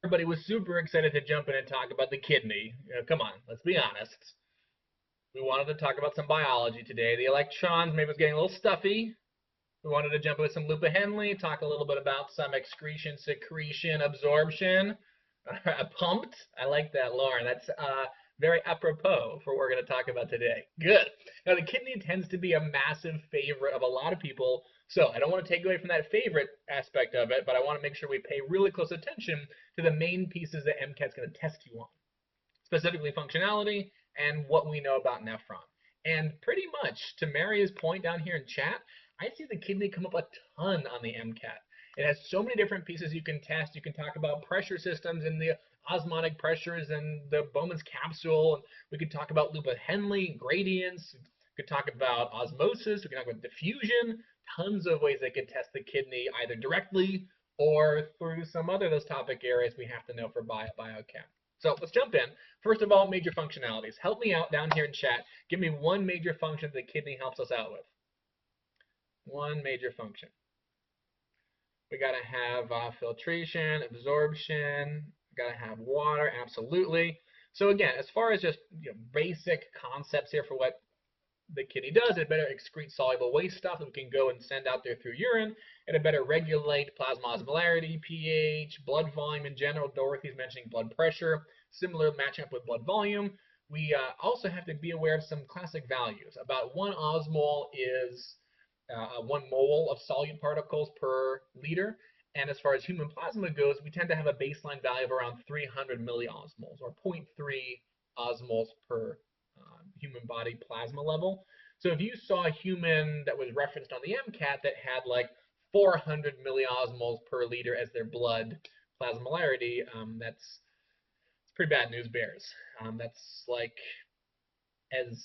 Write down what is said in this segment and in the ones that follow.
Everybody was super excited to jump in and talk about the kidney. Come on, let's be honest. We wanted to talk about some biology today. The electrons maybe was getting a little stuffy. We wanted to jump in with some Lupa Henley, talk a little bit about some excretion, secretion, absorption. Pumped. I like that, Lauren. That's very apropos for what we're going to talk about today. Good. Now, the kidney tends to be a massive favorite of a lot of people, so I don't want to take away from that favorite aspect of it, but I want to make sure we pay really close attention to the main pieces that MCAT's going to test you on, specifically functionality and what we know about nephron. And pretty much, to Maria's point down here in chat, I see the kidney come up a ton on the MCAT. It has so many different pieces you can test. You can talk about pressure systems and the osmotic pressures and the Bowman's capsule. We could talk about Lupa Henley, gradients. We could talk about osmosis. We could talk about diffusion. Tons of ways they could test the kidney either directly or through some other of those topic areas we have to know for biochem. So let's jump in. First of all, major functionalities. Help me out down here in chat. Give me one major function the kidney helps us out with. One major function. We got to have filtration, absorption. We got to have water, absolutely. So again, as far as just basic concepts here for what the kidney does, it better excrete soluble waste stuff that we can go and send out there through urine. It better regulate plasma osmolarity, pH, blood volume in general. Dorothy's mentioning blood pressure. Similar matching up with blood volume. We also have to be aware of some classic values. About 1 osmol is 1 mole of solute particles per liter. And as far as human plasma goes, we tend to have a baseline value of around 300 milliosmoles, or 0.3 osmoles per human body plasma level. So if you saw a human that was referenced on the MCAT that had like 400 milliosmoles per liter as their blood plasmolarity, that's pretty bad news bears. That's like as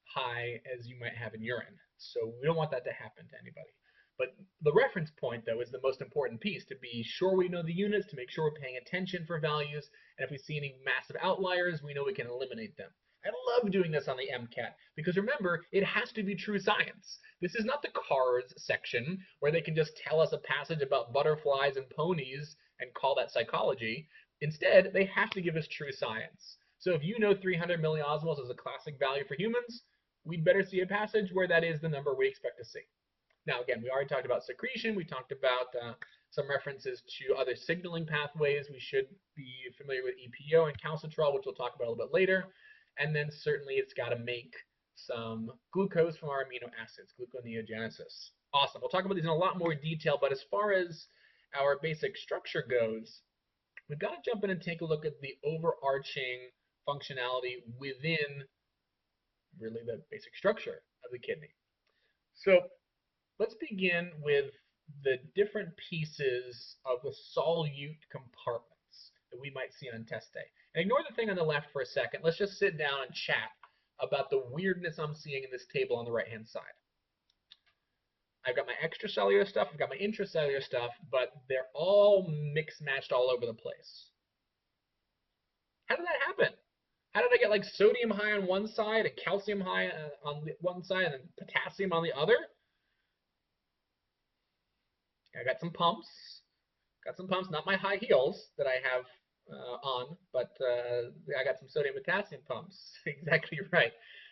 high as you might have in urine. So we don't want that to happen to anybody. But the reference point, though, is the most important piece, to be sure we know the units, to make sure we're paying attention for values, and if we see any massive outliers, we know we can eliminate them. I love doing this on the MCAT, because remember, it has to be true science. This is not the cars section, where they can just tell us a passage about butterflies and ponies and call that psychology. Instead, they have to give us true science. So if you know 300 milliosmoles is a classic value for humans, we'd better see a passage where that is the number we expect to see. Now, again, we already talked about secretion. We talked about some references to other signaling pathways. We should be familiar with EPO and calcitrol, which we'll talk about a little bit later. And then certainly it's got to make some glucose from our amino acids, gluconeogenesis. Awesome. We'll talk about these in a lot more detail, but as far as our basic structure goes, we've got to jump in and take a look at the overarching functionality within really the basic structure of the kidney. So let's begin with the different pieces of the solute compartments that we might see on test day. And ignore the thing on the left for a second. Let's just sit down and chat about the weirdness I'm seeing in this table on the right-hand side. I've got my extracellular stuff, I've got my intracellular stuff, but they're all mixed-matched all over the place. How did that happen? How did I get like sodium high on one side and calcium high on the one side and potassium on the other? I got some pumps. Not my high heels that I have on, but I got some sodium potassium pumps. Exactly right.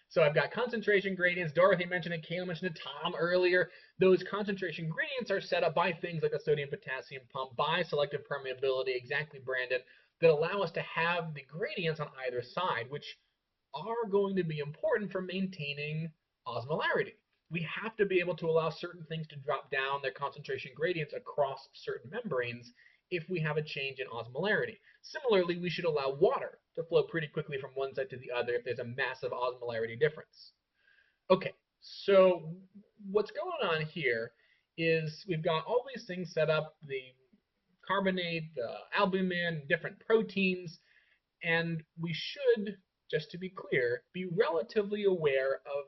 So I've got concentration gradients. Dorothy mentioned it, Kayla mentioned it, Tom earlier. Those concentration gradients are set up by things like a sodium potassium pump, by selective permeability, exactly, Brandon, that allow us to have the gradients on either side, which are going to be important for maintaining osmolarity. We have to be able to allow certain things to drop down their concentration gradients across certain membranes if we have a change in osmolarity. Similarly, we should allow water to flow pretty quickly from one side to the other if there's a massive osmolarity difference. Okay, so what's going on here is we've got all these things set up, the carbonate, the albumin, different proteins, and we should, just to be clear, be relatively aware of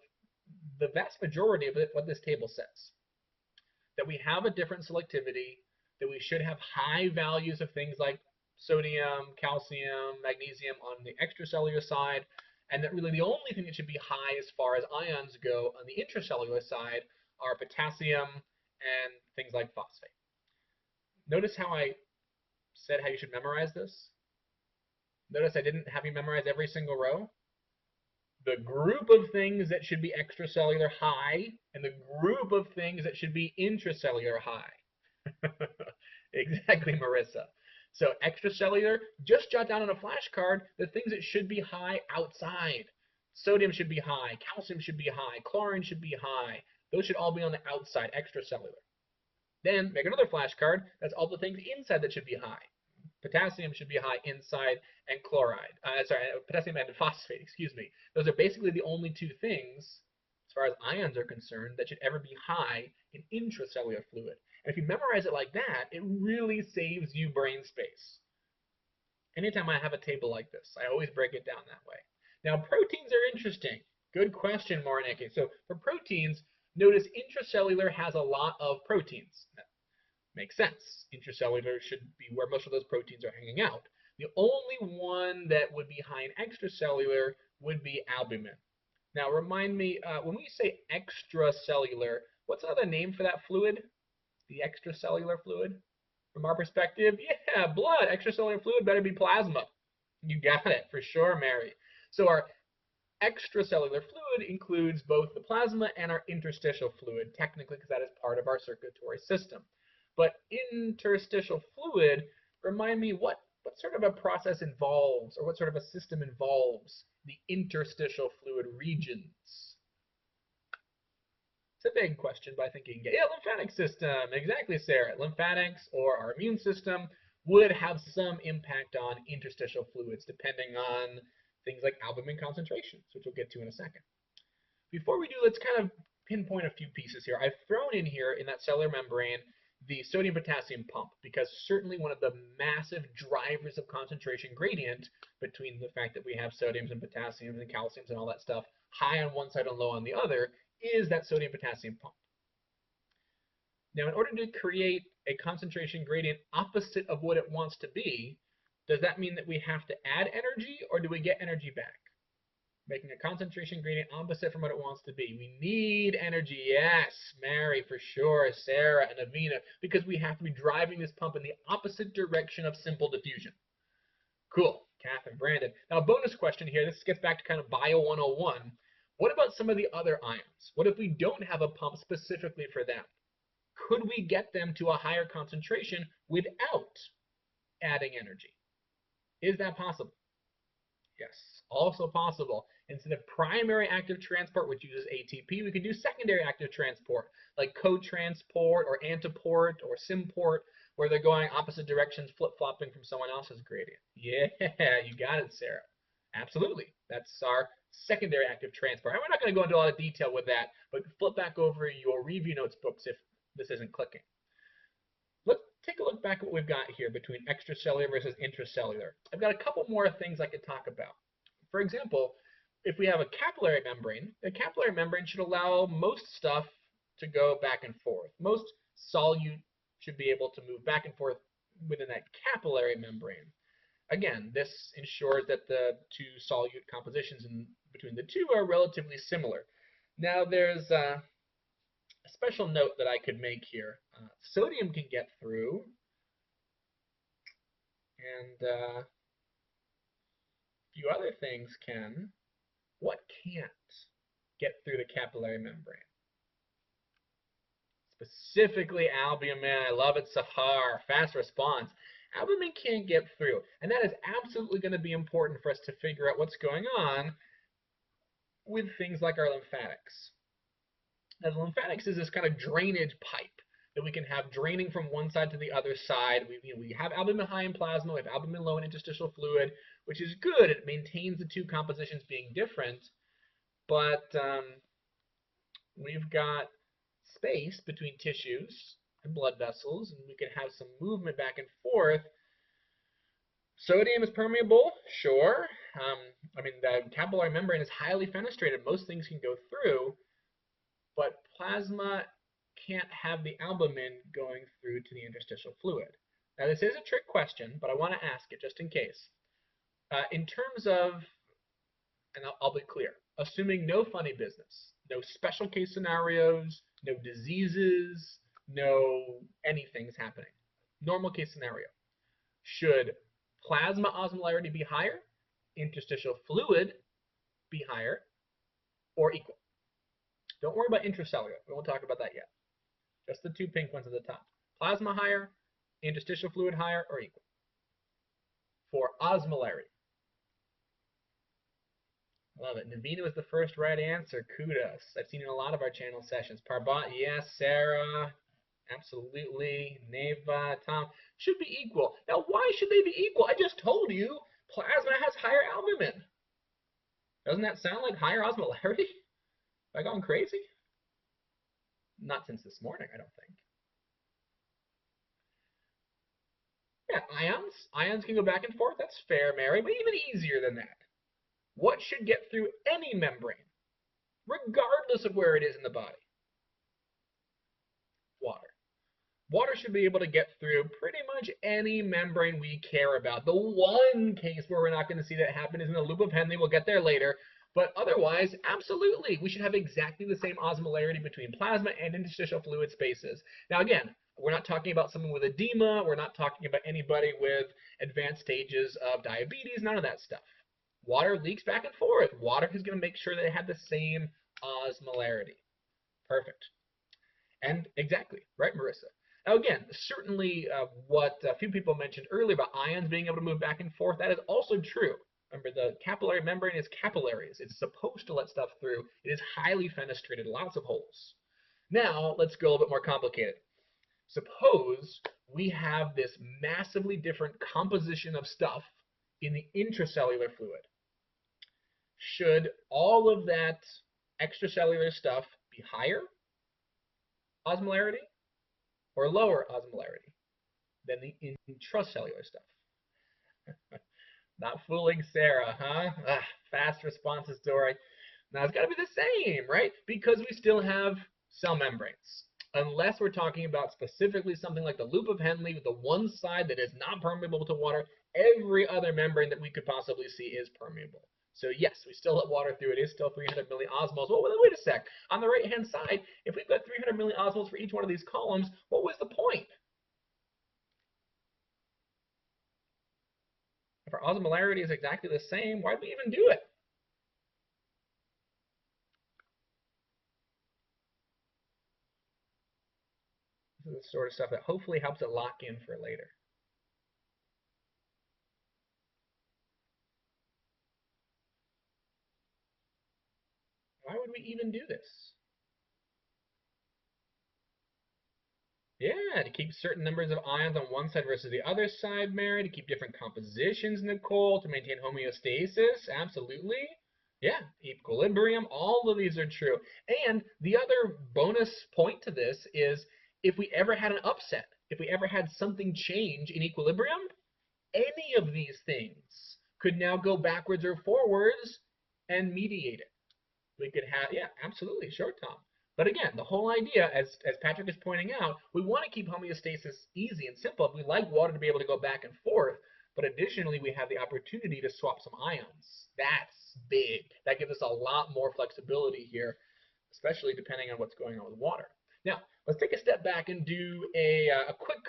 the vast majority of what this table says. That we have a different selectivity, that we should have high values of things like sodium, calcium, magnesium on the extracellular side, and that really the only thing that should be high as far as ions go on the intracellular side are potassium and things like phosphate. Notice how I said how you should memorize this? Notice I didn't have you memorize every single row. The group of things that should be extracellular high and the group of things that should be intracellular high. Exactly, Marissa. So extracellular, just jot down on a flashcard the things that should be high outside. Sodium should be high, calcium should be high, chlorine should be high. Those should all be on the outside, extracellular. Then make another flashcard, that's all the things inside that should be high. Potassium should be high inside, and potassium and phosphate, excuse me. Those are basically the only two things, as far as ions are concerned, that should ever be high in intracellular fluid. And if you memorize it like that, it really saves you brain space. Anytime I have a table like this, I always break it down that way. Now, proteins are interesting. Good question, Morineke. So for proteins, notice intracellular has a lot of proteins. That makes sense. Intracellular should be where most of those proteins are hanging out. The only one that would be high in extracellular would be albumin. Now, remind me, when we say extracellular, what's another name for that fluid? The extracellular fluid? From our perspective, yeah, blood. Extracellular fluid better be plasma. You got it, for sure, Mary. So our extracellular fluid includes both the plasma and our interstitial fluid, technically, because that is part of our circulatory system. But interstitial fluid, remind me what sort of a process involves, or what sort of a system involves the interstitial fluid regions? It's a big question, but I think you can get, yeah, lymphatic system. Exactly, Sarah. Lymphatics or our immune system would have some impact on interstitial fluids, depending on things like albumin concentrations, which we'll get to in a second. Before we do, let's kind of pinpoint a few pieces here. I've thrown in here in that cellular membrane the sodium-potassium pump, because certainly one of the massive drivers of concentration gradient between the fact that we have sodiums and potassiums and calciums and all that stuff high on one side and low on the other is that sodium-potassium pump. Now, in order to create a concentration gradient opposite of what it wants to be, does that mean that we have to add energy, or do we get energy back? Making a concentration gradient opposite from what it wants to be. We need energy, yes, Mary, for sure, Sarah and Avina, because we have to be driving this pump in the opposite direction of simple diffusion. Cool, Kath and Brandon. Now, a bonus question here. This gets back to kind of Bio 101. What about some of the other ions? What if we don't have a pump specifically for them? Could we get them to a higher concentration without adding energy? Is that possible? Yes, also possible. Instead of primary active transport, which uses ATP, we can do secondary active transport, like co-transport or antiport or symport, where they're going opposite directions, flip-flopping from someone else's gradient. Yeah, you got it, Sarah. Absolutely. That's our secondary active transport. And we're not going to go into a lot of detail with that, but flip back over your review notes books if this isn't clicking. Let's take a look back at what we've got here between extracellular versus intracellular. I've got a couple more things I could talk about. For example, if we have a capillary membrane, the capillary membrane should allow most stuff to go back and forth. Most solute should be able to move back and forth within that capillary membrane. Again, this ensures that the two solute compositions between the two are relatively similar. Now, there's a special note that I could make here. Sodium can get through, and a few other things can. What can't get through the capillary membrane? Specifically albumin. I love it, Sahar. Fast response. Albumin can't get through, and that is absolutely going to be important for us to figure out what's going on with things like our lymphatics. Now, the lymphatics is this kind of drainage pipe that we can have draining from one side to the other side. We have albumin high in plasma, we have albumin low in interstitial fluid, which is good. It maintains the two compositions being different, but we've got space between tissues and blood vessels, and we can have some movement back and forth. Sodium is permeable, sure. I mean, the capillary membrane is highly fenestrated. Most things can go through, but plasma can't have the albumin going through to the interstitial fluid. Now, this is a trick question, but I want to ask it just in case. In terms of, and I'll be clear, assuming no funny business, no special case scenarios, no diseases, no anything's happening. Normal case scenario. Should plasma osmolarity be higher, interstitial fluid be higher, or equal? Don't worry about intracellular. We won't talk about that yet. Just the two pink ones at the top. Plasma higher, interstitial fluid higher, or equal? For osmolarity. Love it. Navina was the first right answer. Kudos. I've seen it in a lot of our channel sessions. Parbat, yes. Sarah, absolutely. Neva, Tom, should be equal. Now, why should they be equal? I just told you plasma has higher albumin. Doesn't that sound like higher osmolarity? Have I gone crazy? Not since this morning, I don't think. Yeah, ions. Ions can go back and forth. That's fair, Mary, but even easier than that. What should get through any membrane, regardless of where it is in the body? Water. Water should be able to get through pretty much any membrane we care about. The one case where we're not going to see that happen is in the loop of Henle. We'll get there later. But otherwise, absolutely, we should have exactly the same osmolarity between plasma and interstitial fluid spaces. Now, again, we're not talking about someone with edema. We're not talking about anybody with advanced stages of diabetes, none of that stuff. Water leaks back and forth. Water is going to make sure that it had the same osmolarity. Perfect. And exactly, right, Marissa? Now, again, certainly what a few people mentioned earlier about ions being able to move back and forth, that is also true. Remember, the capillary membrane is capillaries. It's supposed to let stuff through. It is highly fenestrated, lots of holes. Now, let's go a little bit more complicated. Suppose we have this massively different composition of stuff in the intracellular fluid. Should all of that extracellular stuff be higher osmolarity or lower osmolarity than the intracellular stuff? Not fooling Sarah, huh? Fast responses, Dory. Now, it's got to be the same, right? Because we still have cell membranes. Unless we're talking about specifically something like the loop of Henle with the one side that is not permeable to water, every other membrane that we could possibly see is permeable. So yes, we still let water through. It is still 300 milliosmoles. Well, wait a sec. On the right-hand side, if we've got 300 milliosmoles for each one of these columns, what was the point? If our osmolarity is exactly the same, why do we even do it? This is the sort of stuff that hopefully helps it lock in for later. Why would we even do this? Yeah, to keep certain numbers of ions on one side versus the other side, Mary, to keep different compositions, Nicole, to maintain homeostasis, absolutely. Yeah, equilibrium, all of these are true. And the other bonus point to this is if we ever had an upset, if we ever had something change in equilibrium, any of these things could now go backwards or forwards and mediate it. We could have, yeah, absolutely, sure, Tom. But again, the whole idea, as Patrick is pointing out, we want to keep homeostasis easy and simple. We like water to be able to go back and forth, but additionally, we have the opportunity to swap some ions. That's big. That gives us a lot more flexibility here, especially depending on what's going on with water. Now, let's take a step back and do a quick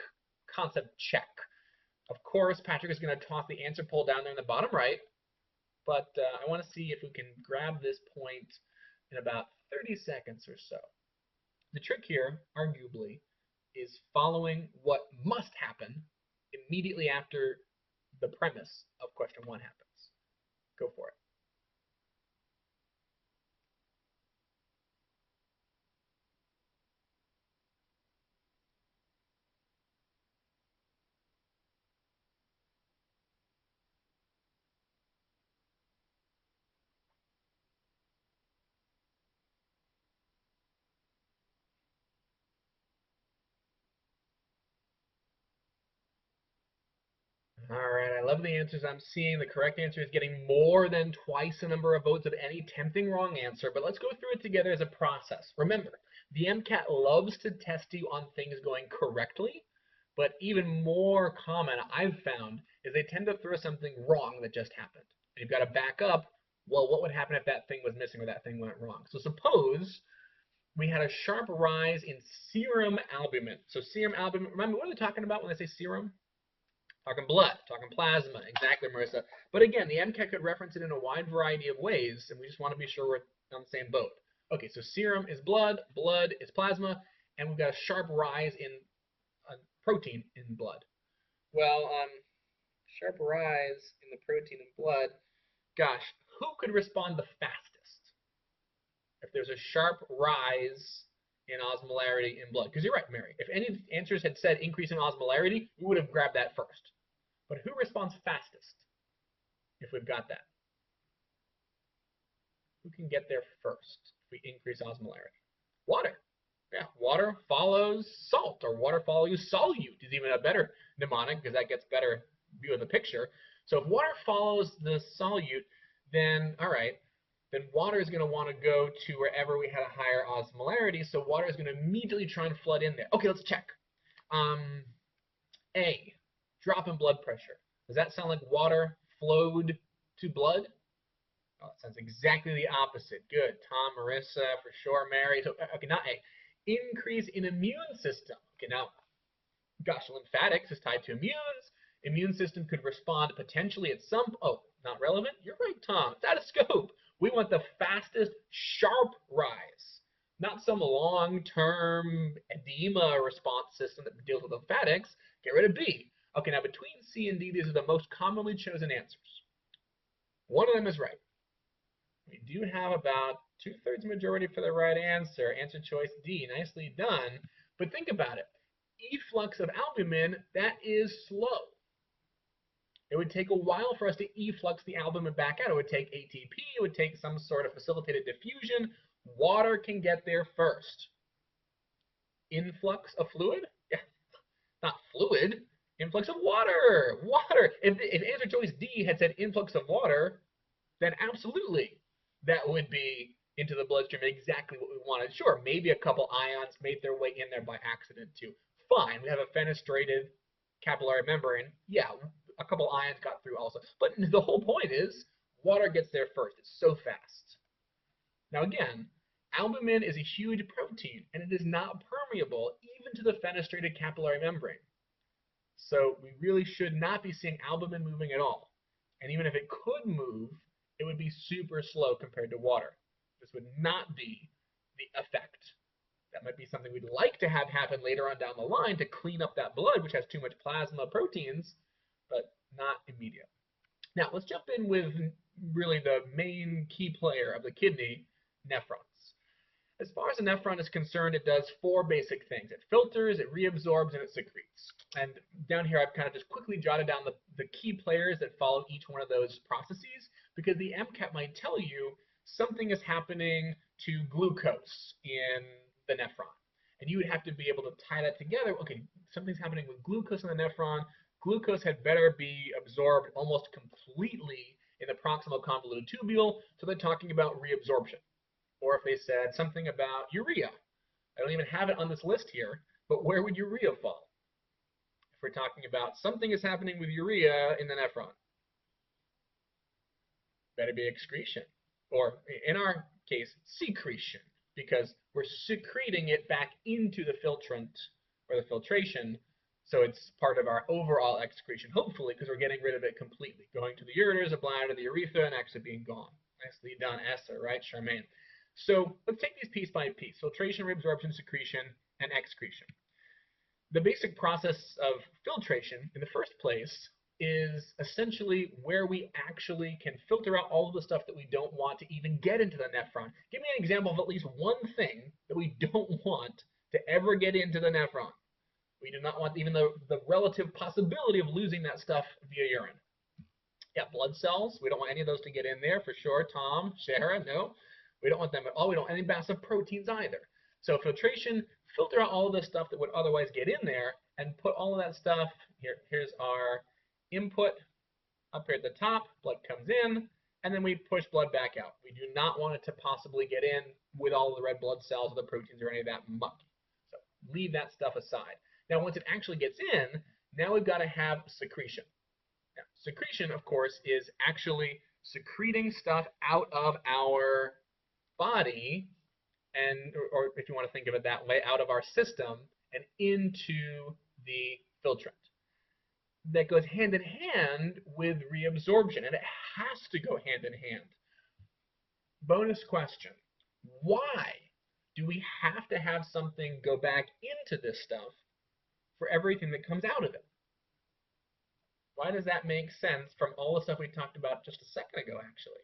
concept check. Of course, Patrick is going to toss the answer poll down there in the bottom right, but I want to see if we can grab this point in about 30 seconds or so. The trick here, arguably, is following what must happen immediately after the premise of question 1 happens. Go for it. All right, I love the answers I'm seeing. The correct answer is getting more than twice the number of votes of any tempting wrong answer, but let's go through it together as a process. Remember, the MCAT loves to test you on things going correctly, but even more common I've found is they tend to throw something wrong that just happened. And you've got to back up, well, what would happen if that thing was missing or that thing went wrong? So suppose we had a sharp rise in serum albumin. So serum albumin, remember what are they talking about when they say serum? Talking blood, talking plasma. Exactly, Marissa. But again, the MCAT could reference it in a wide variety of ways, and we just want to be sure we're on the same boat. Okay, so serum is blood, blood is plasma, and we've got a sharp rise in protein in blood. Well, sharp rise in the protein in blood. Gosh, who could respond the fastest if there's a sharp rise in osmolarity in blood? Because you're right, Mary. If any answers had said increase in osmolarity, we would have grabbed that first. But who responds fastest if we've got that? Who can get there first if we increase osmolarity? Water. Yeah, water follows salt, or water follows solute is even a better mnemonic because that gets better view of the picture. So if water follows the solute, then all right, then water is going to want to go to wherever we had a higher osmolarity. So water is going to immediately try and flood in there. Okay, let's check. A, drop in blood pressure. Does that sound like water flowed to blood? Oh, it sounds exactly the opposite. Good. Tom, Marissa, for sure, Mary. So, okay, not A. Increase in immune system. Okay, now, gosh, lymphatics is tied to immunes. Immune system could respond potentially at some, oh, not relevant? You're right, Tom. It's out of scope. We want the fastest, sharp rise, not some long-term edema response system that deals with lymphatics. Get rid of B. Okay, now between C and D, these are the most commonly chosen answers. One of them is right. We do have about 2/3 majority for the right answer. Answer choice D. Nicely done. But think about it. Efflux of albumin, that is slow. It would take a while for us to efflux the albumin back out. It would take ATP. It would take some sort of facilitated diffusion. Water can get there first. Influx of fluid? Yeah, not fluid. Influx of water. Water. If answer choice D had said influx of water, then absolutely that would be into the bloodstream exactly what we wanted. Sure, maybe a couple ions made their way in there by accident too. Fine, we have a fenestrated capillary membrane. Yeah, a couple ions got through also. But the whole point is water gets there first. It's so fast. Now again, albumin is a huge protein, and it is not permeable even to the fenestrated capillary membrane. So we really should not be seeing albumin moving at all. And even if it could move, it would be super slow compared to water. This would not be the effect. That might be something we'd like to have happen later on down the line to clean up that blood, which has too much plasma proteins, but not immediate. Now, let's jump in with really the main key player of the kidney, nephrons. As far as the nephron is concerned, it does 4 basic things. It filters, it reabsorbs, and it secretes. And down here, I've kind of just quickly jotted down the key players that follow each one of those processes, because the MCAT might tell you something is happening to glucose in the nephron. And you would have to be able to tie that together. Okay, something's happening with glucose in the nephron. Glucose had better be absorbed almost completely in the proximal convoluted tubule, so they're talking about reabsorption. Or if they said something about urea. I don't even have it on this list here, but where would urea fall? If we're talking about something is happening with urea in the nephron, better be excretion. Or in our case, secretion, because we're secreting it back into the filtrant or the filtration, so it's part of our overall excretion, hopefully, because we're getting rid of it completely, going to the ureters, the bladder, the urethra, and actually being gone. Nicely done, Esther, right, Charmaine? So let's take these piece by piece: filtration, reabsorption, secretion, and excretion. The basic process of filtration, in the first place, is essentially where we actually can filter out all of the stuff that we don't want to even get into the nephron. Give me an example of at least one thing that we don't want to ever get into the nephron. We do not want even the relative possibility of losing that stuff via urine. Yeah, blood cells. We don't want any of those to get in there for sure. Tom, Sarah, no. We don't want them at all. We don't want any massive proteins either. So filtration, filter out all of the stuff that would otherwise get in there and put all of that stuff, here's our input up here at the top, blood comes in, and then we push blood back out. We do not want it to possibly get in with all of the red blood cells or the proteins or any of that muck. So leave that stuff aside. Now once it actually gets in, now we've got to have secretion. Now, secretion, of course, is actually secreting stuff out of our body, and or if you want to think of it that way, out of our system and into the filtrant. that goes hand in hand with reabsorption, and it has to go hand in hand. Bonus question. Why do we have to have something go back into this stuff for everything that comes out of it? Why does that make sense from all the stuff we talked about just a second ago, actually?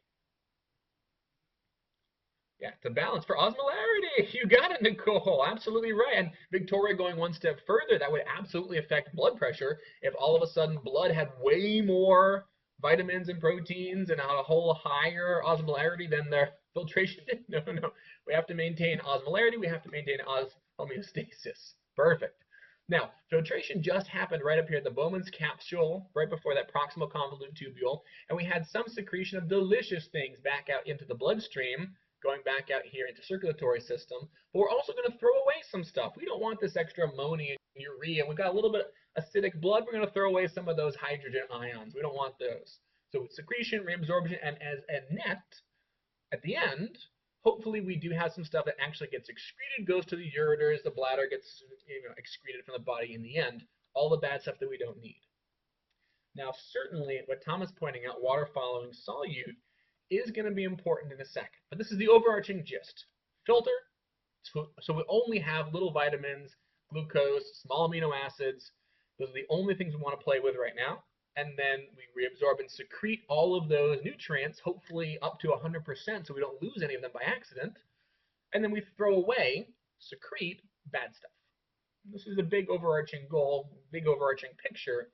Yeah, to balance for osmolarity. You got it, Nicole. Absolutely right. And Victoria going one step further, that would absolutely affect blood pressure if all of a sudden blood had way more vitamins and proteins and a whole higher osmolarity than their filtration did. No, no. We have to maintain osmolarity. We have to maintain homeostasis. Perfect. Now, filtration just happened right up here at the Bowman's capsule, right before that proximal convolute tubule, and we had some secretion of delicious things back out into the bloodstream, going back out here into circulatory system, but we're also going to throw away some stuff. We don't want this extra ammonia and urea. We've got a little bit of acidic blood. We're going to throw away some of those hydrogen ions. We don't want those. So secretion, reabsorption, and as a net, at the end, hopefully we do have some stuff that actually gets excreted, goes to the ureters, the bladder gets excreted from the body in the end, all the bad stuff that we don't need. Now, certainly, what Tom is pointing out, water following solute, is going to be important in a second. But this is the overarching gist. Filter, so we only have little vitamins, glucose, small amino acids. Those are the only things we want to play with right now. And then we reabsorb and secrete all of those nutrients, hopefully up to 100%, so we don't lose any of them by accident. And then we throw away, secrete, bad stuff. This is a big overarching goal, big overarching picture.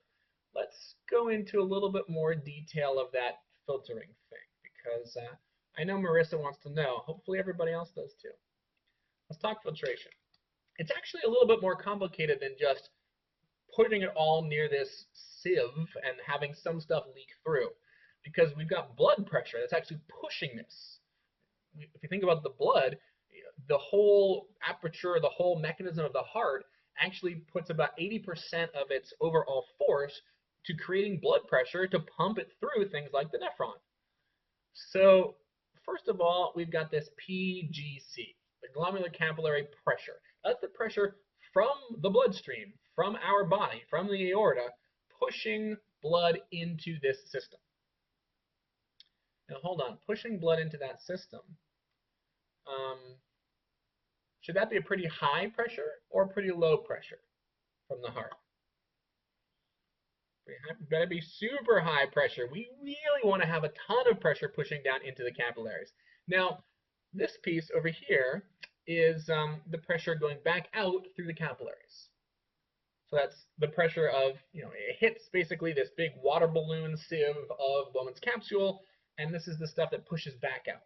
Let's go into a little bit more detail of that filtering thing, because I know Marissa wants to know. Hopefully everybody else does too. Let's talk filtration. It's actually a little bit more complicated than just putting it all near this sieve and having some stuff leak through, because we've got blood pressure that's actually pushing this. If you think about the blood, the whole aperture, the whole mechanism of the heart actually puts about 80% of its overall force to creating blood pressure to pump it through things like the nephron. So first of all, we've got this PGC, the glomerular capillary pressure. That's the pressure from the bloodstream, from our body, from the aorta, pushing blood into this system. Now hold on, pushing blood into that system. Should that be a pretty high pressure or a pretty low pressure from the heart? It better be super high pressure. We really want to have a ton of pressure pushing down into the capillaries. Now, this piece over here is the pressure going back out through the capillaries. So that's the pressure of, it hits basically this big water balloon sieve of Bowman's capsule, and this is the stuff that pushes back out.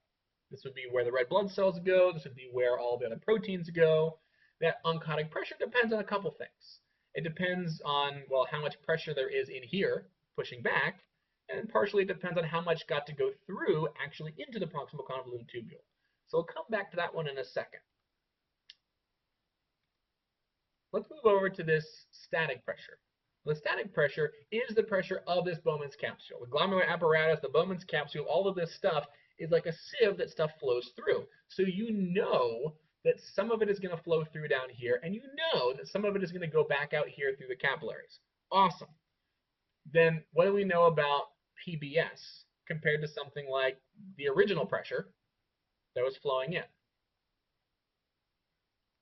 This would be where the red blood cells go. This would be where all the other proteins go. That oncotic pressure depends on a couple things. It depends on, well, how much pressure there is in here pushing back, and partially it depends on how much got to go through actually into the proximal convoluted tubule. So we'll come back to that one in a second. Let's move over to this static pressure. The static pressure is the pressure of this Bowman's capsule. The glomerular apparatus, the Bowman's capsule, all of this stuff is like a sieve that stuff flows through. So you know that some of it is going to flow through down here, and you know that some of it is going to go back out here through the capillaries. Awesome. Then what do we know about PBS compared to something like the original pressure that was flowing in?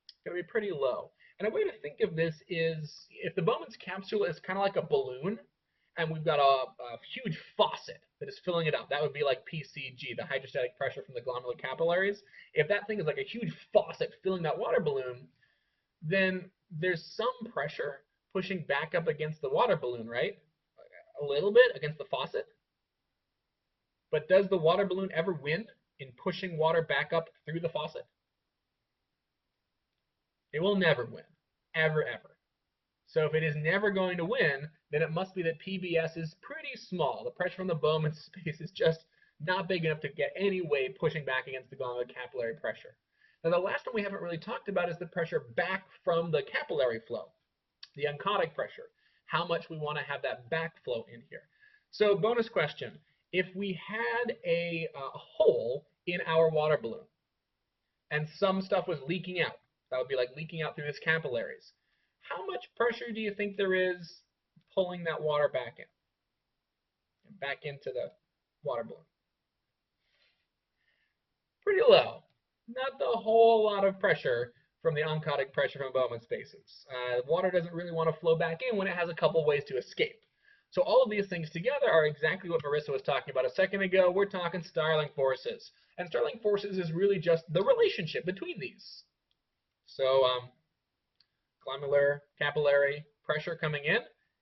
It's going to be pretty low. And a way to think of this is if the Bowman's capsule is kind of like a balloon, and we've got a huge faucet that is filling it up. That would be like PCG, the hydrostatic pressure from the glomerular capillaries. If that thing is like a huge faucet filling that water balloon, then there's some pressure pushing back up against the water balloon, right? A little bit against the faucet. But does the water balloon ever win in pushing water back up through the faucet? It will never win, ever, ever. So if it is never going to win, then it must be that PBS is pretty small. The pressure from the Bowman's space is just not big enough to get any way pushing back against the glomerular capillary pressure. Now, the last one we haven't really talked about is the pressure back from the capillary flow, the oncotic pressure, how much we want to have that backflow in here. So bonus question, if we had a hole in our water balloon and some stuff was leaking out, that would be like leaking out through its capillaries, how much pressure do you think there is pulling that water back in, back into the water balloon. Pretty low. Not the whole lot of pressure from the oncotic pressure from Bowman spaces. Water doesn't really want to flow back in when it has a couple ways to escape. So all of these things together are exactly what Marissa was talking about a second ago. We're talking Starling forces. And Starling forces is really just the relationship between these. So glomerular, capillary pressure coming in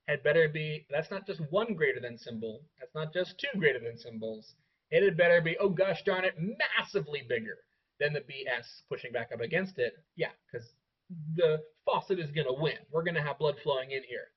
had better be, that's not just one greater than symbol. That's not just two greater than symbols. It had better be, oh gosh darn it, massively bigger than the BS pushing back up against it. Yeah, because the faucet is going to win. We're going to have blood flowing in here.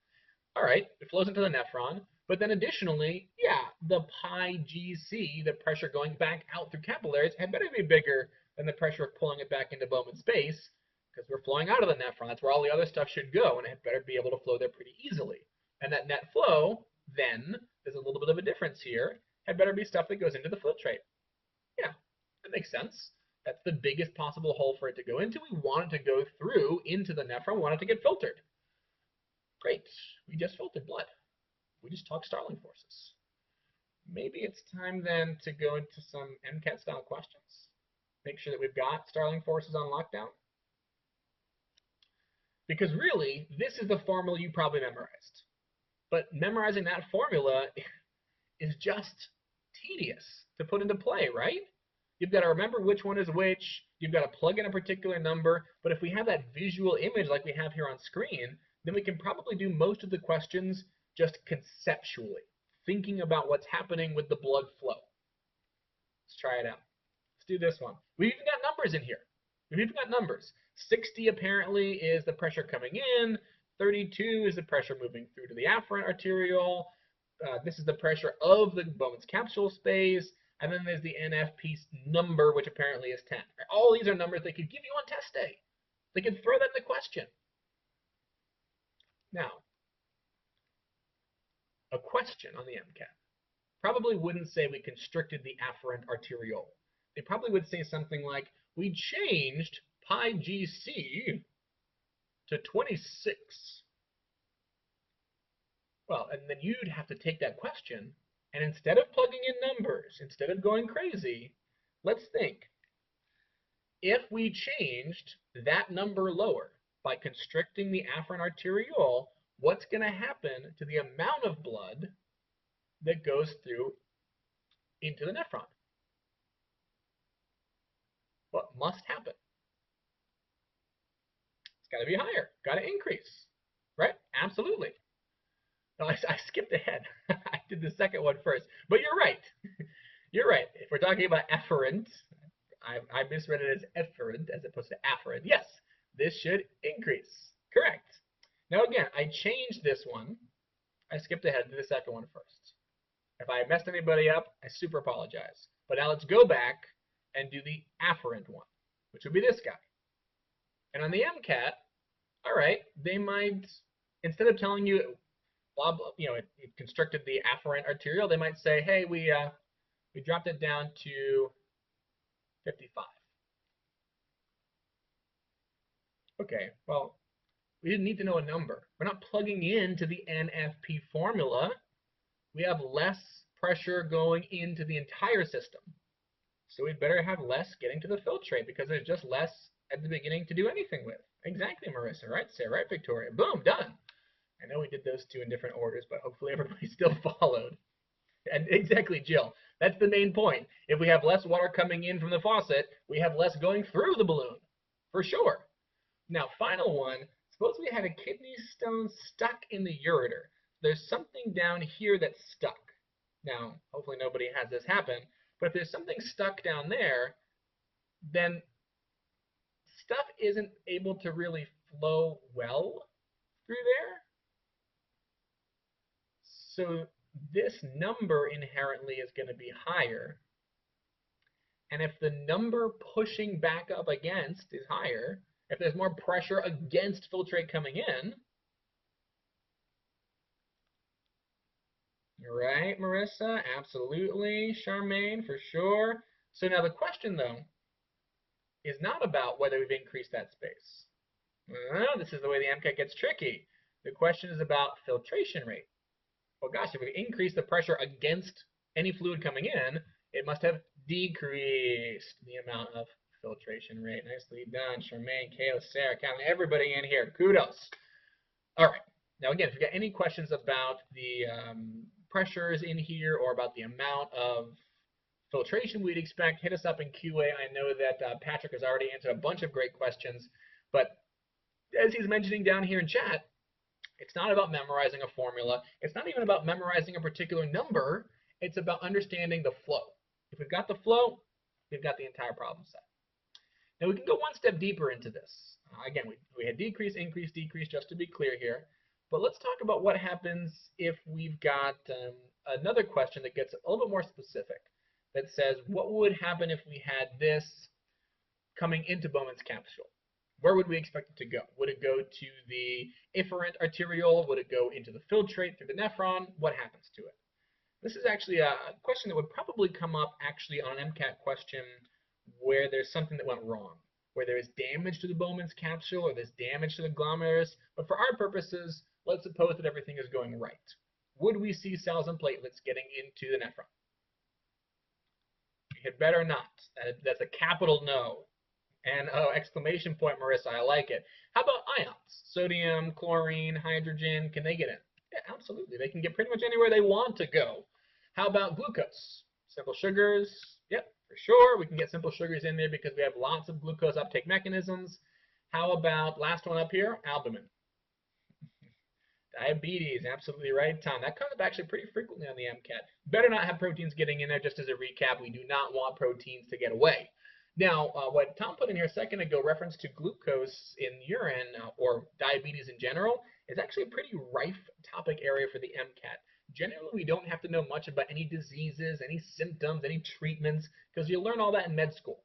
All right, it flows into the nephron, but then additionally, yeah, the pi GC, the pressure going back out through capillaries, had better be bigger than the pressure of pulling it back into Bowman space, because we're flowing out of the nephron. That's where all the other stuff should go, and it had better be able to flow there pretty easily. And that net flow, then, there's a little bit of a difference here, had better be stuff that goes into the filtrate. Yeah, that makes sense. That's the biggest possible hole for it to go into. We want it to go through into the nephron. We want it to get filtered. Great. We just filtered blood. We just talked Starling forces. Maybe it's time then to go into some MCAT style questions. Make sure that we've got Starling forces on lockdown. Because really, this is the formula you probably memorized. But memorizing that formula is just tedious to put into play, right? You've got to remember which one is which. You've got to plug in a particular number. But if we have that visual image like we have here on screen, then we can probably do most of the questions just conceptually, thinking about what's happening with the blood flow. Let's try it out. Let's do this one. We've even got numbers in here. We've even got numbers. 60 apparently is the pressure coming in. 32 is the pressure moving through to the afferent arteriole. This is the pressure of the Bowman's capsule space. And then there's the NFP number, which apparently is 10. All these are numbers they could give you on test day. They could throw that in the question. Now, a question on the MCAT probably wouldn't say we constricted the afferent arteriole. They probably would say something like, we changed pi GC to 26. Well, and then you'd have to take that question, and instead of plugging in numbers, instead of going crazy, let's think. If we changed that number lower by constricting the afferent arteriole, what's going to happen to the amount of blood that goes through into the nephron? What must happen? It's got to be higher, got to increase, right? Absolutely. No, I skipped ahead. I did the second one first, but you're right. You're right. If we're talking about efferent, I misread it as efferent as opposed to afferent. Yes, this should increase. Correct. Now again, I changed this one. I skipped ahead to the second one first. If I messed anybody up, I super apologize. But now let's go back and do the afferent one, which would be this guy. And on the MCAT, all right, they might, instead of telling you, blah, blah, you know, it constricted the afferent arteriole, they might say, hey, we dropped it down to 55. Okay, well, we didn't need to know a number. We're not plugging into the NFP formula. We have less pressure going into the entire system. So we'd better have less getting to the filtrate because there's just less at the beginning to do anything with. Exactly, Marissa, right? Say, right, Victoria? Boom, done. I know we did those two in different orders, but hopefully everybody still followed. And exactly, Jill. That's the main point. If we have less water coming in from the faucet, we have less going through the balloon, for sure. Now, final one. Suppose we had a kidney stone stuck in the ureter. There's something down here that's stuck. Now, hopefully nobody has this happen, but if there's something stuck down there, then stuff isn't able to really flow well through there. So this number inherently is going to be higher. And if the number pushing back up against is higher, if there's more pressure against filtrate coming in, you're right, Marissa, absolutely, Charmaine, for sure. So now the question, though, is not about whether we've increased that space. This is the way the MCAT gets tricky. The question is about filtration rate. Well, gosh, if we increase the pressure against any fluid coming in, it must have decreased the amount of filtration rate. Nicely done, Charmaine, Kayla, Sarah, counting everybody in here. Kudos. All right. Now, again, if you've got any questions about the pressures in here or about the amount of filtration we'd expect, hit us up in QA. I know that Patrick has already answered a bunch of great questions, but as he's mentioning down here in chat, it's not about memorizing a formula. It's not even about memorizing a particular number. It's about understanding the flow. If we've got the flow, we've got the entire problem set. Now we can go one step deeper into this. Again, we had decrease, increase, decrease, just to be clear here. But let's talk about what happens if we've got another question that gets a little bit more specific, that says, what would happen if we had this coming into Bowman's capsule? Where would we expect it to go? Would it go to the efferent arteriole? Would it go into the filtrate through the nephron? What happens to it? This is actually a question that would probably come up actually on an MCAT question where there's something that went wrong, where there is damage to the Bowman's capsule or there's damage to the glomerulus. But for our purposes, let's suppose that everything is going right. Would we see cells and platelets getting into the nephron? It better not. That's a capital no. And oh, exclamation point, Marissa, I like it. How about ions? Sodium, chlorine, hydrogen, can they get in? Yeah, absolutely. They can get pretty much anywhere they want to go. How about glucose? Simple sugars? Yep, for sure. We can get simple sugars in there because we have lots of glucose uptake mechanisms. How about, last one up here, albumin? Diabetes, absolutely right, Tom. That comes up actually pretty frequently on the MCAT. Better not have proteins getting in there. Just as a recap, we do not want proteins to get away. Now, what Tom put in here a second ago, reference to glucose in urine or diabetes in general, is actually a pretty rife topic area for the MCAT. Generally, we don't have to know much about any diseases, any symptoms, any treatments, because you'll learn all that in med school.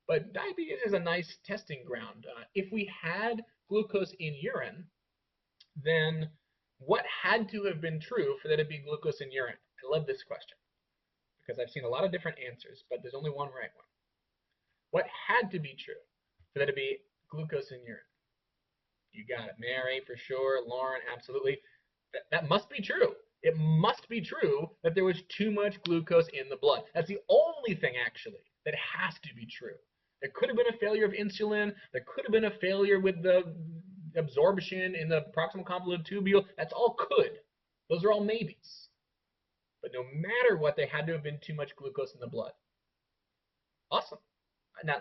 But diabetes is a nice testing ground. If we had glucose in urine, then what had to have been true for there to be glucose in urine? I love this question because I've seen a lot of different answers, but there's only one right one. What had to be true for there to be glucose in urine? You got it. Mary, for sure. Lauren, absolutely. That must be true. It must be true that there was too much glucose in the blood. That's the only thing, actually, that has to be true. There could have been a failure of insulin. There could have been a failure with the absorption in the proximal convoluted tubule. That's all could. Those are all maybes. But no matter what, there had to have been too much glucose in the blood. Awesome. Now,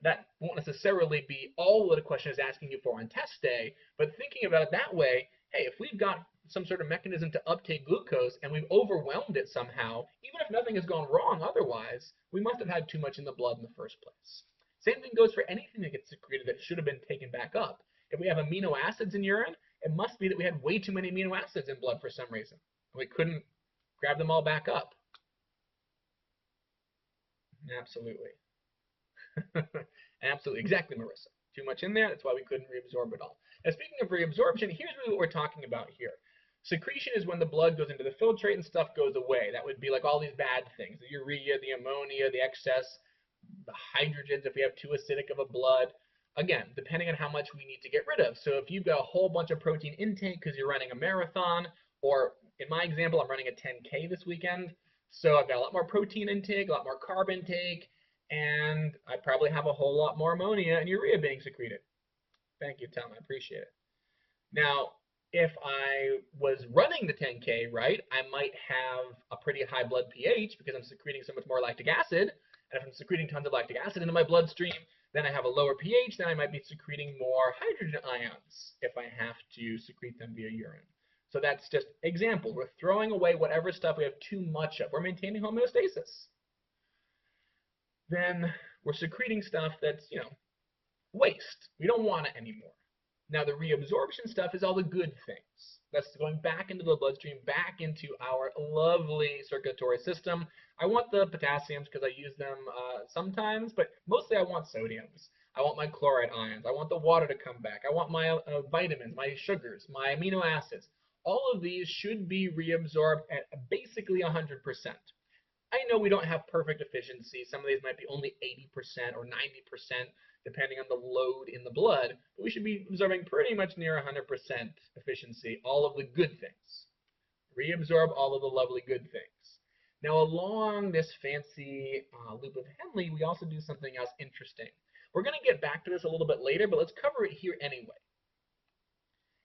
that won't necessarily be all that a question is asking you for on test day, but thinking about it that way, hey, if we've got some sort of mechanism to uptake glucose and we've overwhelmed it somehow, even if nothing has gone wrong otherwise, we must have had too much in the blood in the first place. Same thing goes for anything that gets secreted that should have been taken back up. If we have amino acids in urine, it must be that we had way too many amino acids in blood for some reason. We couldn't grab them all back up. Absolutely. Absolutely, exactly, Marissa. Too much in there, that's why we couldn't reabsorb it all. Now, speaking of reabsorption, here's really what we're talking about here. Secretion is when the blood goes into the filtrate and stuff goes away. That would be like all these bad things, the urea, the ammonia, the excess, the hydrogens, if we have too acidic of a blood. Again, depending on how much we need to get rid of. So if you've got a whole bunch of protein intake because you're running a marathon, or in my example, I'm running a 10K this weekend, so I've got a lot more protein intake, a lot more carb intake, and I probably have a whole lot more ammonia and urea being secreted. Thank you, Tom. I appreciate it. Now, if I was running the 10K, right, I might have a pretty high blood pH because I'm secreting so much more lactic acid. And if I'm secreting tons of lactic acid into my bloodstream, then I have a lower pH, then I might be secreting more hydrogen ions if I have to secrete them via urine. So that's just example. We're throwing away whatever stuff we have too much of. We're maintaining homeostasis. Then we're secreting stuff that's, waste. We don't want it anymore. Now, the reabsorption stuff is all the good things. That's going back into the bloodstream, back into our lovely circulatory system. I want the potassiums because I use them sometimes, but mostly I want sodiums. I want my chloride ions. I want the water to come back. I want my vitamins, my sugars, my amino acids. All of these should be reabsorbed at basically 100%. I know we don't have perfect efficiency. Some of these might be only 80% or 90%, depending on the load in the blood, but we should be absorbing pretty much near 100% efficiency, all of the good things. Reabsorb all of the lovely good things. Now, along this fancy loop of Henle, we also do something else interesting. We're going to get back to this a little bit later, but let's cover it here anyway.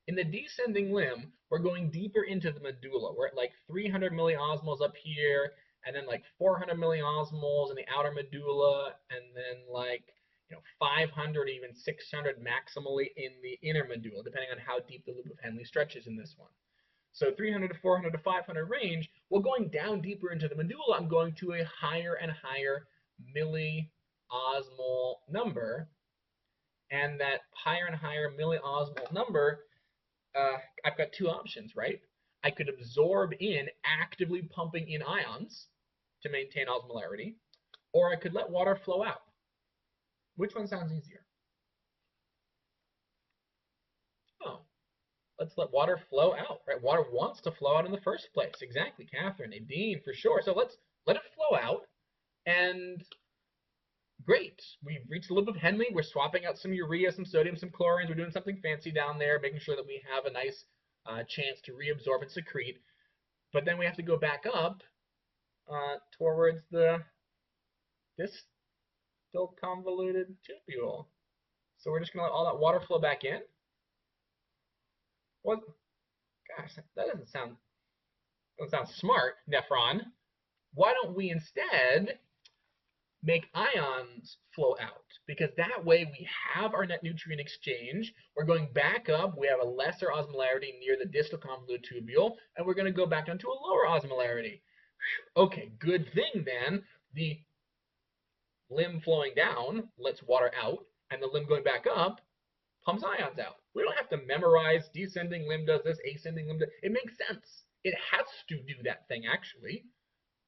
In the descending limb, we're going deeper into the medulla. We're at like 300 milliosmoles up here, and then like 400 milliosmoles in the outer medulla, and then like 500, even 600 maximally in the inner medulla, depending on how deep the loop of Henle stretches in this one. So 300 to 400 to 500 range, well, going down deeper into the medulla, I'm going to a higher and higher milliosmol number, and that higher and higher milliosmol number, I've got two options, right? I could absorb in, actively pumping in ions to maintain osmolarity, or I could let water flow out. Which one sounds easier? Oh, let's let water flow out, right? Water wants to flow out in the first place. Exactly, Catherine, Nadine, for sure. So let's let it flow out, and great. We've reached the loop of Henle. We're swapping out some urea, some sodium, some chlorines. We're doing something fancy down there, making sure that we have a nice chance to reabsorb and secrete. But then we have to go back up towards this still convoluted tubule. So we're just going to let all that water flow back in. What? Gosh, that doesn't sound smart, Nephron. Why don't we instead make ions flow out? Because that way we have our net nutrient exchange. We're going back up. We have a lesser osmolarity near the distal convoluted tubule, and we're going to go back down to a lower osmolarity. Okay, good thing then. The limb flowing down lets water out, and the limb going back up pumps ions out. We don't have to memorize descending limb does this, ascending limb does. It makes sense. It has to do that thing, actually.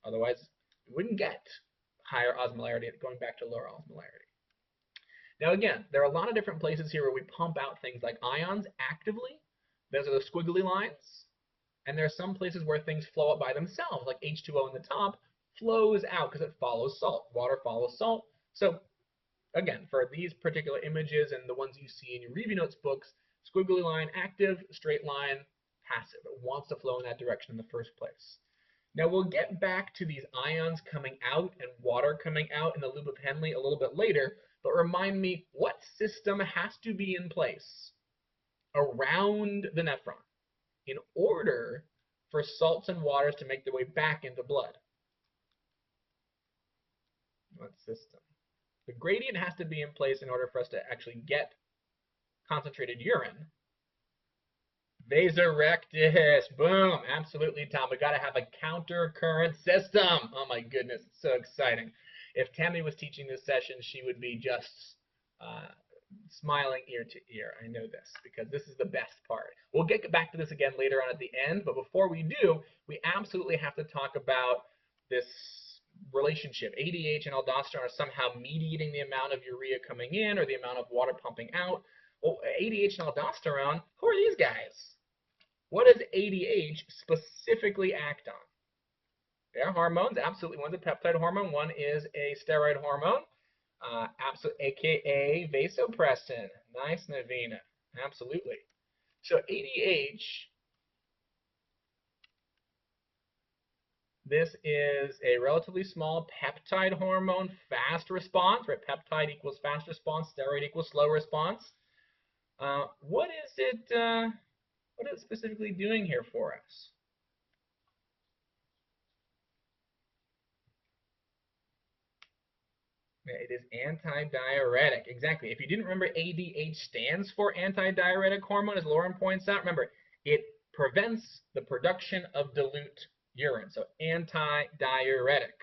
Otherwise, we wouldn't get higher osmolarity going back to lower osmolarity. Now, again, there are a lot of different places here where we pump out things like ions actively. Those are the squiggly lines. And there are some places where things flow up by themselves, like H2O in the top flows out because it follows salt. Water follows salt. So again, for these particular images and the ones you see in your review notes books, squiggly line active, straight line passive. It wants to flow in that direction in the first place. Now we'll get back to these ions coming out and water coming out in the loop of Henle a little bit later, but remind me, what system has to be in place around the nephron in order for salts and waters to make their way back into blood? What system? The gradient has to be in place in order for us to actually get concentrated urine. Vasorectus. Boom. Absolutely, Tom. We got to have a counter current system. Oh my goodness, it's so exciting. If Tammy was teaching this session, she would be just smiling ear to ear. I know this because this is the best part. We'll get back to this again later on at the end, but before we do, we absolutely have to talk about this relationship. ADH and aldosterone are somehow mediating the amount of urea coming in or the amount of water pumping out. Well, ADH and aldosterone, who are these guys? What does ADH specifically act on? They're hormones, absolutely. One's a peptide hormone, one is a steroid hormone, aka vasopressin. Nice, Navina. Absolutely. So ADH, this is a relatively small peptide hormone, fast response, right? Peptide equals fast response, steroid equals slow response. What is it specifically doing here for us? It is antidiuretic. Exactly. If you didn't remember, ADH stands for antidiuretic hormone, as Lauren points out. Remember, it prevents the production of dilute urine. So antidiuretic.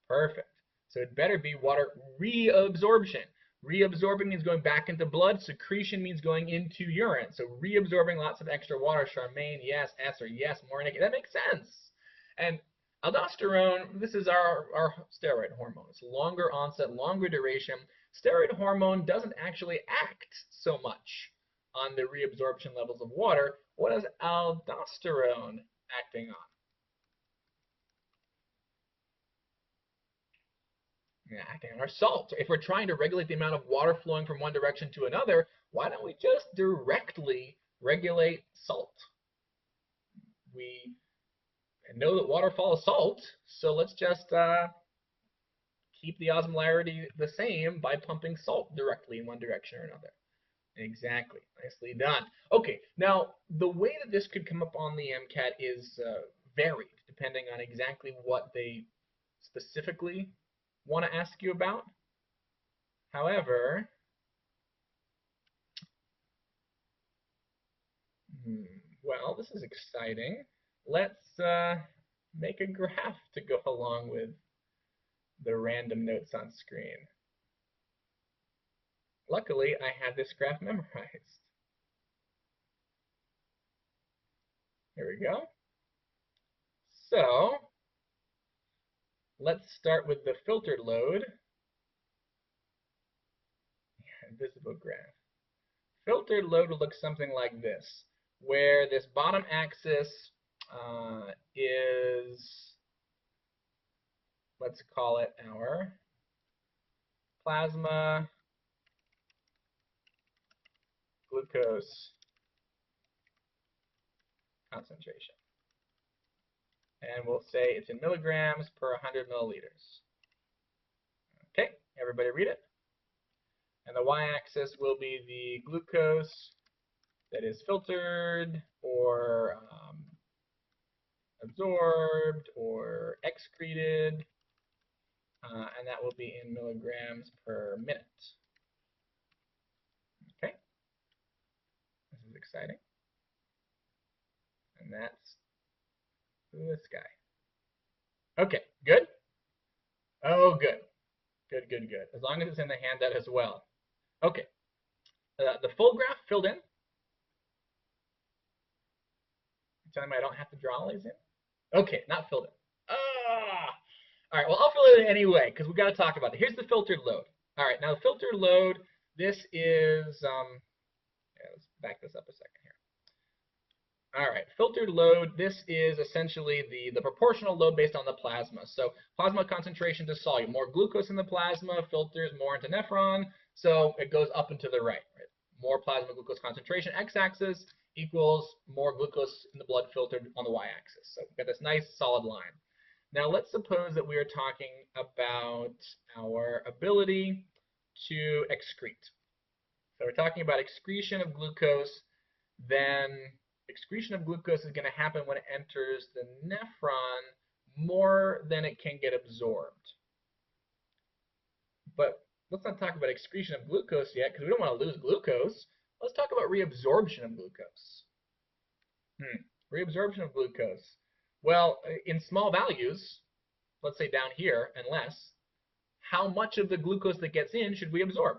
Perfect. So it better be water reabsorption. Reabsorbing means going back into blood. Secretion means going into urine. So reabsorbing lots of extra water. Charmaine, yes. Esther, yes. Morning. That makes sense. And aldosterone, this is our steroid hormone. It's longer onset, longer duration. Steroid hormone doesn't actually act so much on the reabsorption levels of water. What is aldosterone acting on? acting on our salt. If we're trying to regulate the amount of water flowing from one direction to another, why don't we just directly regulate salt? We know that water follows salt, so let's just keep the osmolarity the same by pumping salt directly in one direction or another. Exactly. Nicely done. Okay, now the way that this could come up on the MCAT is varied depending on exactly what they specifically want to ask you about. However, well, this is exciting. Let's make a graph to go along with the random notes on screen. Luckily, I had this graph memorized. Here we go. So, let's start with the filtered load. Invisible graph. Filtered load will look something like this, where this bottom axis is, let's call it our plasma glucose concentration. And we'll say it's in milligrams per 100 milliliters. Okay, everybody read it? And the y-axis will be the glucose that is filtered or absorbed or excreted, and that will be in milligrams per minute. Okay, this is exciting. And that's this guy. Okay, good? Oh, good. Good, good, good. As long as it's in the handout as well. Okay, the full graph filled in. You're telling me I don't have to draw all these in? Okay, not filled in. Ah! All right, well, I'll fill it in anyway, because we've got to talk about it. Here's the filtered load. All right, now the filtered load, this is, yeah, let's back this up a second here. All right, filtered load, this is essentially the proportional load based on the plasma. So plasma concentration to solute. More glucose in the plasma filters more into nephron, so it goes up and to the right. More plasma glucose concentration, x-axis, equals more glucose in the blood filtered on the y-axis. So we've got this nice solid line. Now let's suppose that we are talking about our ability to excrete. So we're talking about excretion of glucose, then excretion of glucose is going to happen when it enters the nephron more than it can get absorbed. But let's not talk about excretion of glucose yet, because we don't want to lose glucose. Let's talk about reabsorption of glucose. Reabsorption of glucose. Well, in small values, let's say down here and less, how much of the glucose that gets in should we absorb?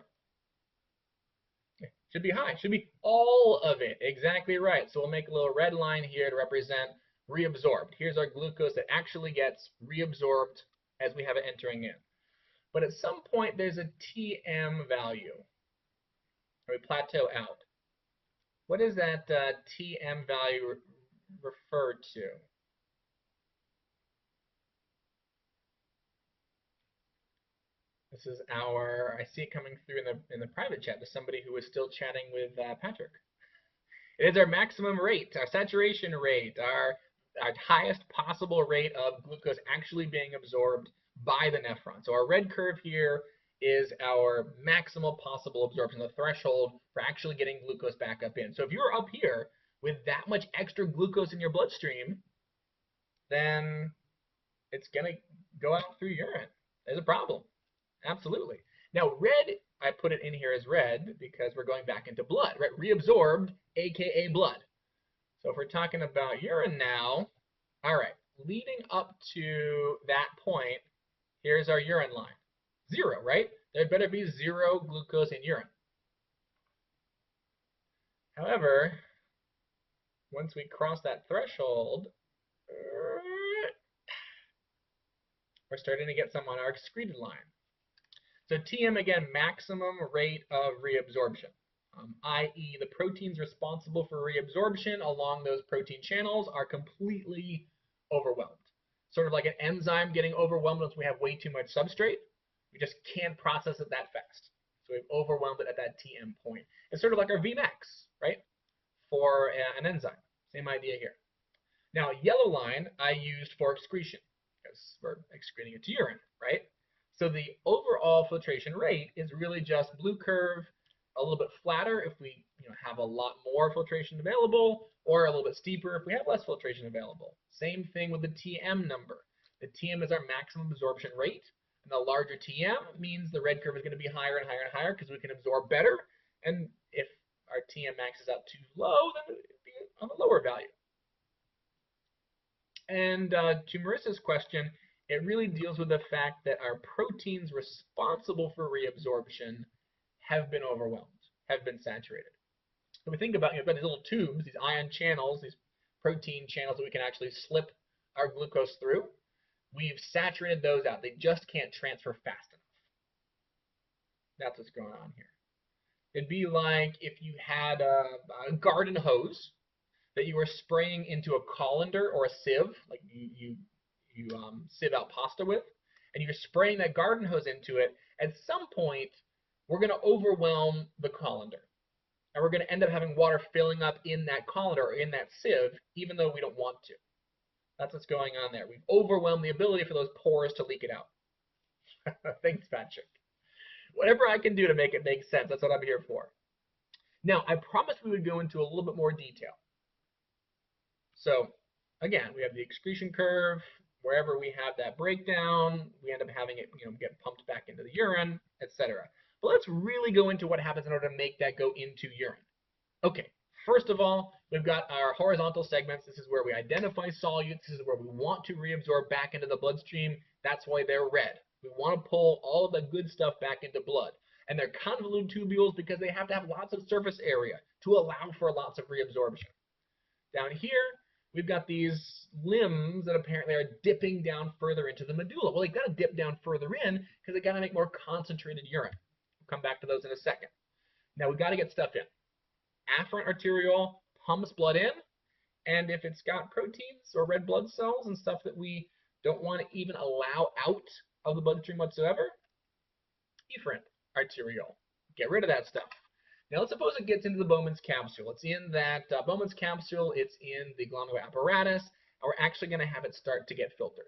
Should be high. Should be all of it. Exactly right. So we'll make a little red line here to represent reabsorbed. Here's our glucose that actually gets reabsorbed as we have it entering in. But at some point, there's a Tm value. Or we plateau out. What does that Tm value refer to? This is our, I see it coming through in the private chat. There's somebody who is still chatting with Patrick. It is our maximum rate, our saturation rate, our highest possible rate of glucose actually being absorbed by the nephron. So our red curve here is our maximal possible absorption, the threshold for actually getting glucose back up in. So if you're up here with that much extra glucose in your bloodstream, then it's going to go out through urine. There's a problem. Absolutely. Now, red, I put it in here as red because we're going back into blood, right? Reabsorbed, aka blood. So if we're talking about urine now, all right, leading up to that point, here's our urine line. 0, right? There better be 0 glucose in urine. However, once we cross that threshold, we're starting to get some on our excreted line. So Tm, again, maximum rate of reabsorption, i.e. the proteins responsible for reabsorption along those protein channels are completely overwhelmed. Sort of like an enzyme getting overwhelmed once we have way too much substrate. We just can't process it that fast. So we've overwhelmed it at that TM point. It's sort of like our Vmax, right, for an enzyme. Same idea here. Now, yellow line I used for excretion because we're excreting it to urine, right? So the overall filtration rate is really just blue curve, a little bit flatter if we have a lot more filtration available, or a little bit steeper if we have less filtration available. Same thing with the TM number. The TM is our maximum absorption rate, and the larger TM means the red curve is going to be higher and higher and higher because we can absorb better. And if our TM maxes out too low, then it would be on a lower value. And to Marissa's question, it really deals with the fact that our proteins responsible for reabsorption have been overwhelmed, have been saturated. So we think about, we've got these little tubes, these ion channels, these protein channels that we can actually slip our glucose through. We've saturated those out. They just can't transfer fast enough. That's what's going on here. It'd be like if you had a garden hose that you were spraying into a colander or a sieve, like you sieve out pasta with, and you're spraying that garden hose into it. At some point, we're going to overwhelm the colander, and we're going to end up having water filling up in that colander or in that sieve, even though we don't want to. That's what's going on there. We've overwhelmed the ability for those pores to leak it out. Thanks, Patrick. Whatever I can do to make it make sense, that's what I'm here for. Now, I promised we would go into a little bit more detail. So, again, we have the excretion curve. Wherever we have that breakdown, we end up having it get pumped back into the urine, etc. But let's really go into what happens in order to make that go into urine. Okay, first of all, we've got our horizontal segments. This is where we identify solutes. This is where we want to reabsorb back into the bloodstream. That's why they're red. We want to pull all of the good stuff back into blood. And they're convoluted tubules because they have to have lots of surface area to allow for lots of reabsorption. Down here, we've got these limbs that apparently are dipping down further into the medulla. Well, they've got to dip down further in because they've got to make more concentrated urine. We'll come back to those in a second. Now, we've got to get stuff in. Afferent arteriole pumps blood in, and if it's got proteins or red blood cells and stuff that we don't want to even allow out of the bloodstream whatsoever, efferent arteriole. Get rid of that stuff. Now let's suppose it gets into the Bowman's capsule. It's in that Bowman's capsule, it's in the glomerular apparatus, and we're actually going to have it start to get filtered.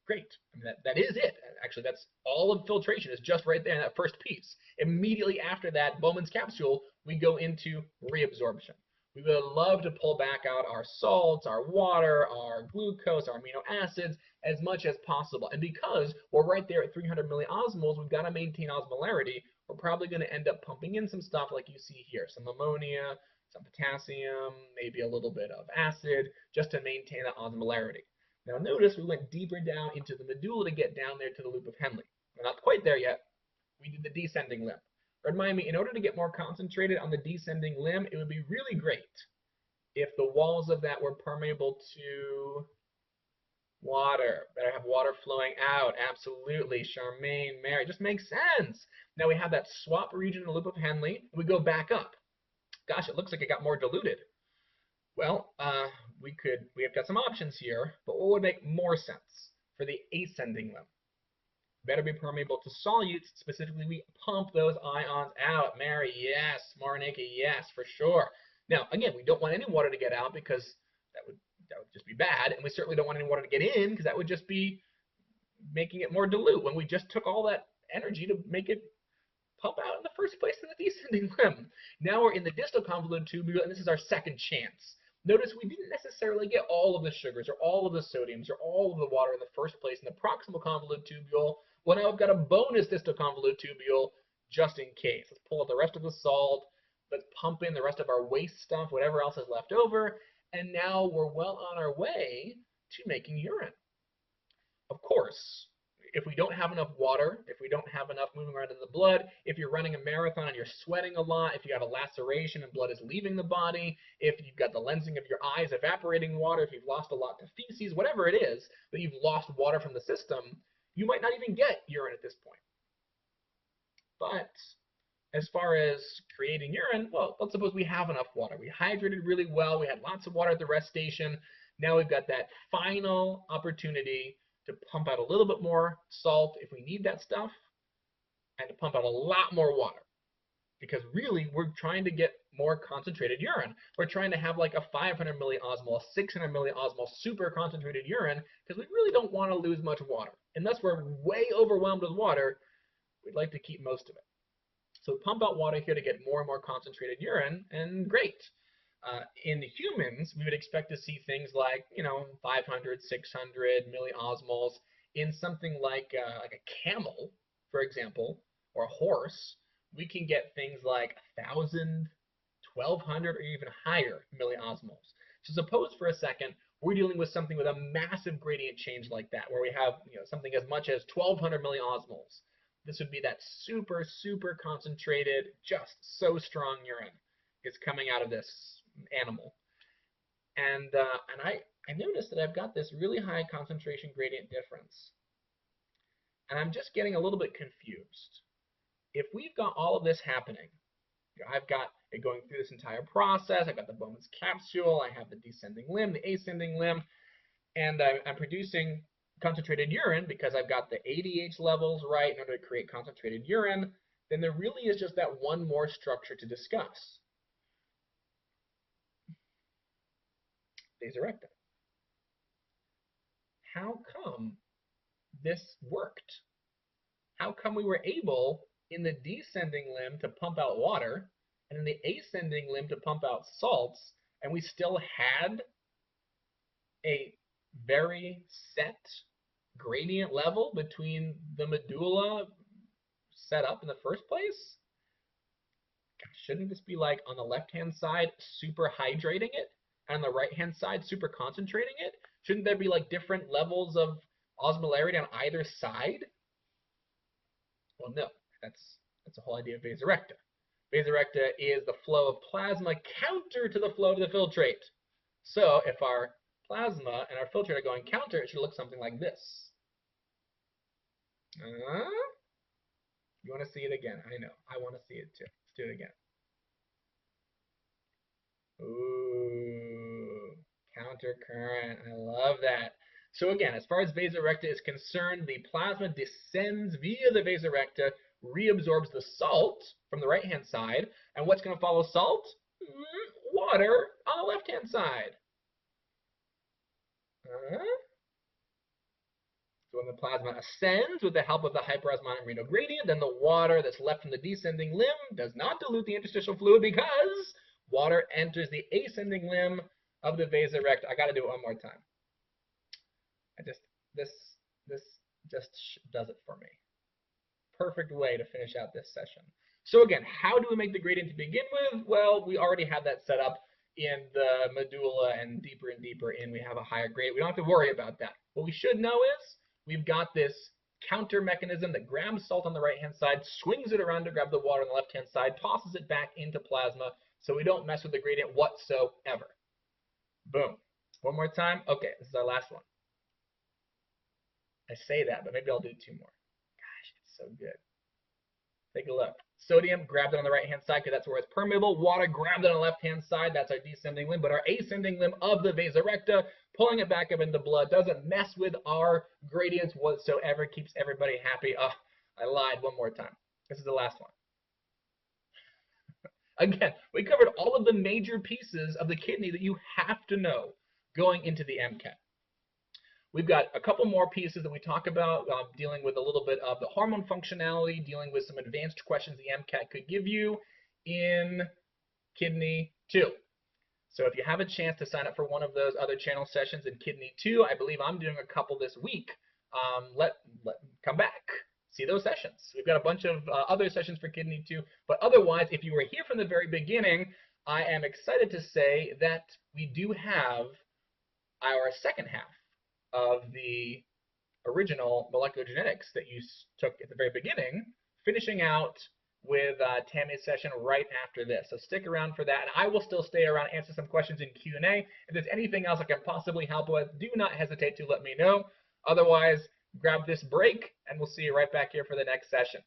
Great. I mean, that is it. Actually, that's all of filtration is just right there in that first piece. Immediately after that Bowman's capsule, we go into reabsorption. We would love to pull back out our salts, our water, our glucose, our amino acids as much as possible. And because we're right there at 300 milliosmoles, we've got to maintain osmolarity. We're probably going to end up pumping in some stuff like you see here, some ammonia, some potassium, maybe a little bit of acid, just to maintain that osmolarity. Now notice we went deeper down into the medulla to get down there to the loop of Henle. We're not quite there yet. We did the descending limb. Remind me, in order to get more concentrated on the descending limb, it would be really great if the walls of that were permeable to water. Better have water flowing out. Absolutely. Charmaine, Mary, just makes sense. Now we have that swap region in the loop of Henle. We go back up. Gosh, it looks like it got more diluted. Well, we have got some options here, but what would make more sense for the ascending limb? Better be permeable to solutes. Specifically, we pump those ions out. Mary, yes. Marineka, yes, for sure. Now, again, we don't want any water to get out because that would just be bad, and we certainly don't want any water to get in because that would just be making it more dilute when we just took all that energy to make it pump out in the first place in the descending limb. Now we're in the distal convoluted tubule, and this is our second chance. Notice we didn't necessarily get all of the sugars or all of the sodiums or all of the water in the first place in the proximal convoluted tubule. Well, now we've got a bonus distal convoluted tubule just in case. Let's pull out the rest of the salt. Let's pump in the rest of our waste stuff, whatever else is left over. And now we're well on our way to making urine. Of course, if we don't have enough water, if we don't have enough moving around in the blood, if you're running a marathon and you're sweating a lot, if you have a laceration and blood is leaving the body, if you've got the lensing of your eyes evaporating water, if you've lost a lot to feces, whatever it is that you've lost water from the system, you might not even get urine at this point. But as far as creating urine, well, let's suppose we have enough water. We hydrated really well. We had lots of water at the rest station. Now we've got that final opportunity to pump out a little bit more salt if we need that stuff. and to pump out a lot more water. Because really, we're trying to get more concentrated urine. We're trying to have like a 500 milliosmol, a 600 milliosmol super concentrated urine, because we really don't want to lose much water. Unless we're way overwhelmed with water, we'd like to keep most of it. So we pump out water here to get more and more concentrated urine, and great. In humans, we would expect to see things like, 500, 600 milliosmols. In something like a camel, for example, or a horse, we can get things like 1,000, 1,200, or even higher milliosmoles. So suppose for a second we're dealing with something with a massive gradient change like that, where we have something as much as 1,200 milliosmoles. This would be that super, super concentrated, just so strong urine is coming out of this animal. And I noticed that I've got this really high concentration gradient difference. And I'm just getting a little bit confused. If we've got all of this happening, I've got it going through this entire process, I've got the Bowman's capsule, I have the descending limb, the ascending limb, and I'm producing concentrated urine because I've got the ADH levels right in order to create concentrated urine, then there really is just that one more structure to discuss. Vasa recta. How come this worked? How come we were able in the descending limb to pump out water and in the ascending limb to pump out salts, and we still had a very set gradient level between the medulla set up in the first place? Gosh, shouldn't this be like on the left-hand side super hydrating it, and on the right-hand side super concentrating it? Shouldn't there be like different levels of osmolarity on either side? Well, no, that's the whole idea of vasa recta. Vasa recta is the flow of plasma counter to the flow of the filtrate. So if our plasma and our filtrate are going counter, it should look something like this. You want to see it again? I know. I want to see it too. Let's do it again. Ooh, counter current. I love that. So again, as far as vasa recta is concerned, the plasma descends via the vasa recta, reabsorbs the salt from the right-hand side, and what's going to follow salt? Water on the left-hand side. So when the plasma ascends with the help of the hyperosmotic renal gradient, then the water that's left from the descending limb does not dilute the interstitial fluid because water enters the ascending limb of the vasa recta. I got to do it one more time. This just does it for me. Perfect way to finish out this session. So again, how do we make the gradient to begin with? Well, we already have that set up in the medulla, and deeper in we have a higher gradient. We don't have to worry about that. What we should know is we've got this counter mechanism that grabs salt on the right-hand side, swings it around to grab the water on the left-hand side, tosses it back into plasma, so we don't mess with the gradient whatsoever. Boom. One more time. Okay, this is our last one. I say that, but maybe I'll do two more. Gosh, it's so good. Take a look. Sodium, grabbed it on the right-hand side because that's where it's permeable. Water, grabbed it on the left-hand side. That's our descending limb. But our ascending limb of the vasa recta, pulling it back up into blood, doesn't mess with our gradients whatsoever. Keeps everybody happy. Oh, I lied one more time. This is the last one. Again, we covered all of the major pieces of the kidney that you have to know going into the MCAT. We've got a couple more pieces that we talk about, dealing with a little bit of the hormone functionality, dealing with some advanced questions the MCAT could give you in Kidney 2. So if you have a chance to sign up for one of those other channel sessions in Kidney 2, I believe I'm doing a couple this week. Come back. See those sessions. We've got a bunch of other sessions for Kidney 2. But otherwise, if you were here from the very beginning, I am excited to say that we do have our second half of the original molecular genetics that you took at the very beginning, finishing out with Tammy's session right after this. So stick around for that, and I will still stay around, answer some questions in Q&A. If there's anything else I can possibly help with, do not hesitate to let me know. Otherwise, grab this break, and we'll see you right back here for the next session.